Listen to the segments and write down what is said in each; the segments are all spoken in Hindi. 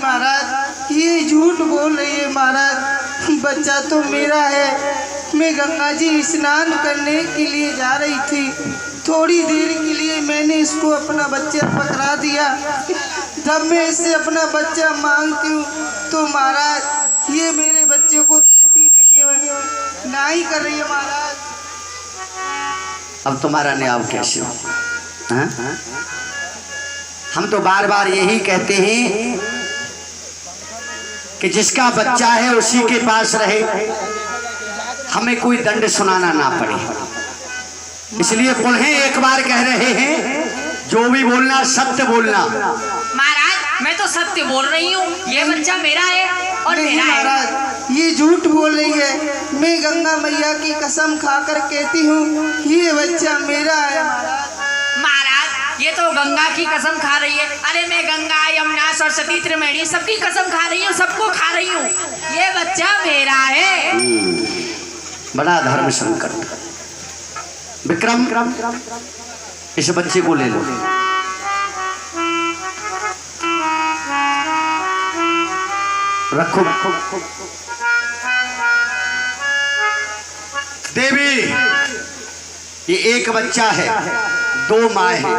महाराज ये झूठ बोल रही है महाराज, बच्चा तो मेरा है। मैं गंगा जी स्नान करने के लिए जा रही थी, थोड़ी देर के लिए मैंने इसको अपना बच्चा पकड़ा दिया। जब मैं इससे अपना बच्चा मांगती हूँ तो महाराज ये मेरे बच्चे को ना ही कर रही है महाराज। अब तुम्हारा न्याय कैसे हो? हम तो बार बार यही कहते हैं कि जिसका बच्चा है उसी के पास रहे, हमें कोई दंड सुनाना ना पड़े। इसलिए पुनः एक बार कह रहे हैं, जो भी बोलना सत्य बोलना। महाराज मैं तो सत्य बोल रही हूँ, ये बच्चा मेरा है और मेरा है। महाराज ये झूठ बोल रही है, मैं गंगा मैया की कसम खाकर कहती हूँ ये बच्चा मेरा है। महाराज ये तो गंगा की कसम खा रही है। अरे मैं गंगा, यमुना, सरस्वती, त्रिवेणी सबकी कसम खा रही हूँ, सबको खा रही हूँ, ये बच्चा मेरा है। बड़ा धर्म संकट। विक्रम इस बच्चे को ले लो। रखो। देवी ये एक बच्चा है, दो माँ है,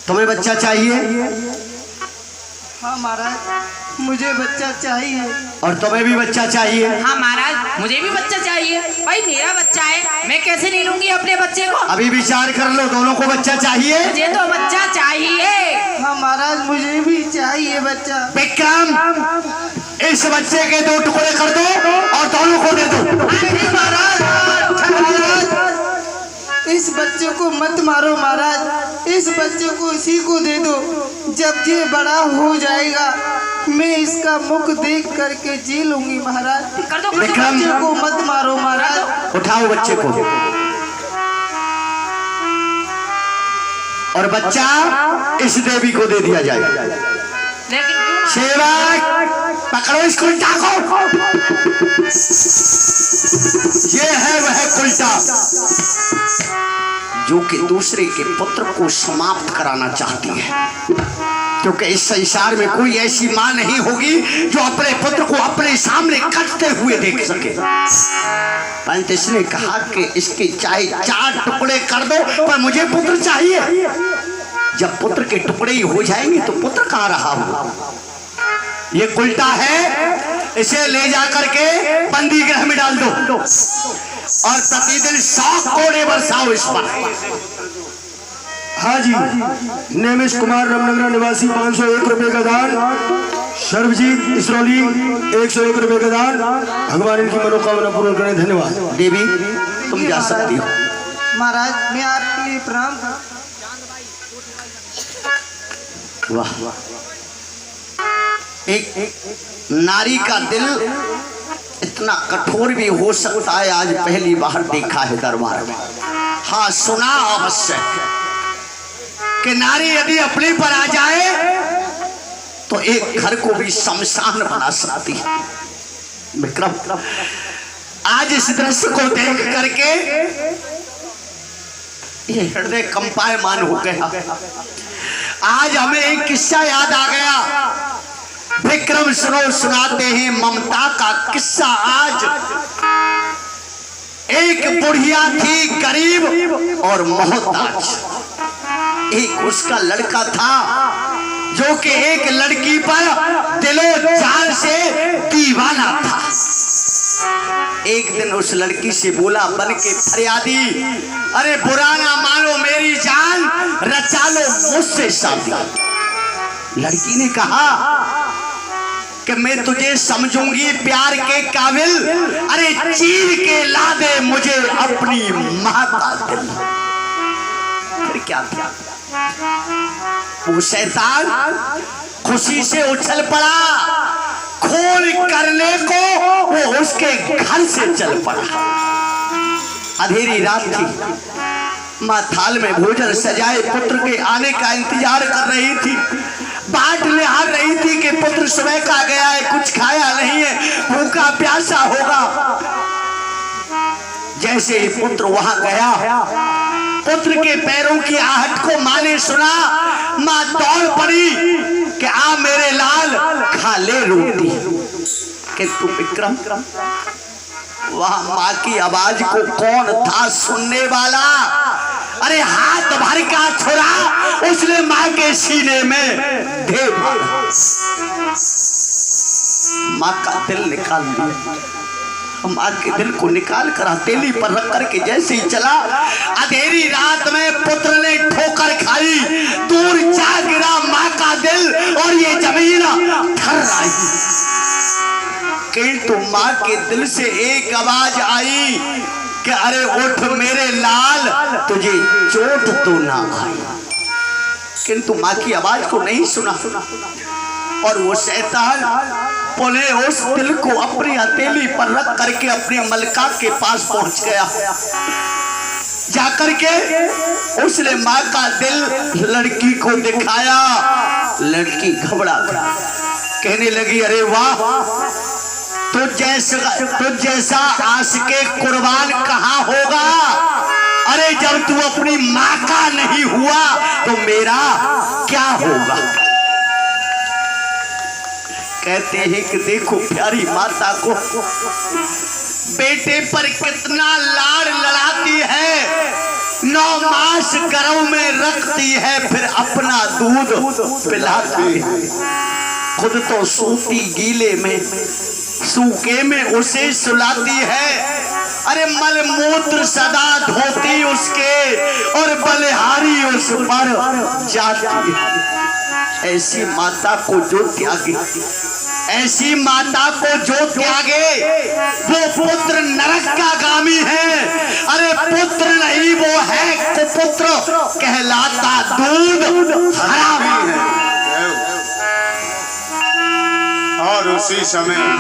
तुम्हें बच्चा चाहिए? हाँ महाराज मुझे बच्चा चाहिए। और तुम्हें भी बच्चा चाहिए? हाँ महाराज मुझे भी बच्चा चाहिए। भाई मेरा बच्चा है, मैं कैसे नहीं लूंगी अपने बच्चे को? अभी विचार कर लो, दोनों को बच्चा चाहिए? मुझे तो बच्चा चाहिए। हाँ महाराज मुझे भी चाहिए बच्चा। विक्रम इस बच्चे के दो टुकड़े कर दो और दोनों को दे दो। इस बच्चे को मत मारो महाराज, इस बच्चे को इसी को दे दो। जब ये बड़ा हो जाएगा मैं इसका मुख देख करके जी लूंगी महाराज। कर दो, बच्चे को मत मारो महाराज। उठाओ बच्चे को। और बच्चा इस देवी को दे दिया जाए। लेकिन सेवक पकड़ो इस कुल्टा को। ये है वह कुल्टा जो कि दूसरे के पुत्र को समाप्त कराना चाहती है, क्योंकि इस संसार में कोई ऐसी मां नहीं होगी जो अपने पुत्र को अपने सामने कटते हुए देख सके। परंतु इसने कहा कि इसके चाहे 4 टुकड़े कर दो पर मुझे पुत्र चाहिए। जब पुत्र के टुकड़े ही हो जाएंगे तो पुत्र कहाँ रहा हो? ये कुल्टा है, इसे ले जाकर के बंदी गृह में डाल दो और प्रतिदिन 100 कोड़े बरसाओ इस पर। हाँ जी, नेमिश कुमार रामनगरा निवासी 501 रुपए का दान, सर्वजीत इसरौली 101 रुपए का दान। भगवान इनकी मनोकामना पूर्ण करें। धन्यवाद। देवी तुम जा सकती हो। महाराज मैं आपके लिए प्रणाम। वाह, एक नारी का दिल इतना कठोर भी हो सकता है, आज पहली बार देखा है दरबार में। हाँ सुना अवश्य कि नारी यदि अपने पर आ जाए तो एक घर को भी शमशान बना सकती है। विक्रम आज इस दृश्य को देख करके ये हृदय कंपायमान हो गया। आज हमें एक किस्सा याद आ गया। विक्रम सुनो, सुनाते हैं ममता का किस्सा। आज एक बुढ़िया थी गरीब और मोहताज। एक उसका लड़का था जो कि एक लड़की पर दिलो जान से दीवाना था। एक दिन उस लड़की से बोला बन के फरियादी, अरे बुरा ना मानो मेरी जान, रचा लो मुझसे शादी। लड़की ने कहा कि मैं तुझे समझूंगी प्यार के काबिल, अरे चीर के ला दे मुझे अपनी माता दिल। फिर क्या था? वो शैतान खुशी से उछल पड़ा, खून करने को वो उसके घर से चल पड़ा। अंधेरी रात थी, माँ थाल में भोजन सजाए पुत्र के आने का इंतजार कर रही थी। बाट निहार रही थी कि पुत्र सुबह का गया है, कुछ खाया नहीं है, भूखा प्यासा होगा। जैसे ही पुत्र वहां गया, पुत्र के पैरों की आहट को माँ ने सुना। माँ दौड़ पड़ी कि आ मेरे लाल, ले रोटी। किंतु विक्रम वहां माँ की आवाज को कौन था सुनने वाला? अरे हाथ भर का छुरा उसने माँ के सीने में दे मारा। माँ का दिल निकाल लिया। माँ के दिल को निकाल कर हथेली पर रख करके जैसे ही चला, अंधेरी रात में पुत्र ने ठोकर खाई, दूर जा गिरा माँ का दिल और ये जमीन थर आई। किंतु माँ के दिल से एक आवाज आई कि अरे उठ मेरे लाल, तुझे चोट तो ना आई। किंतु माँ की आवाज को नहीं सुना और वो शैतान बोले उस दिल को अपनी हथेली पर रख करके अपनी मलका के पास पहुंच गया। जाकर के उसने माँ का दिल लड़की को दिखाया। लड़की घबरा कहने लगी, अरे वाह, तुझ जैसा आशिके कुर्बान कहाँ होगा? अरे जब तू अपनी माँ का नहीं हुआ तो मेरा क्या होगा? कहते हैं कि देखो प्यारी माता को बेटे पर कितना लाड़ लड़ाती है, 9 मास गर्भ में रखती है, फिर अपना दूध पिलाती है। खुद तो सूती गीले में सूखे में उसे सुलाती है। अरे मल मूत्र सदा धोती उसके और बलिहारी उस पर जाती है। ऐसी माता को जो त्यागे, ऐसी माता को जो त्यागे वो पुत्र नरक का गामी है। अरे पुत्र नहीं, वो है कुपुत्र कहलाता दूध हरामी है। और उसी समय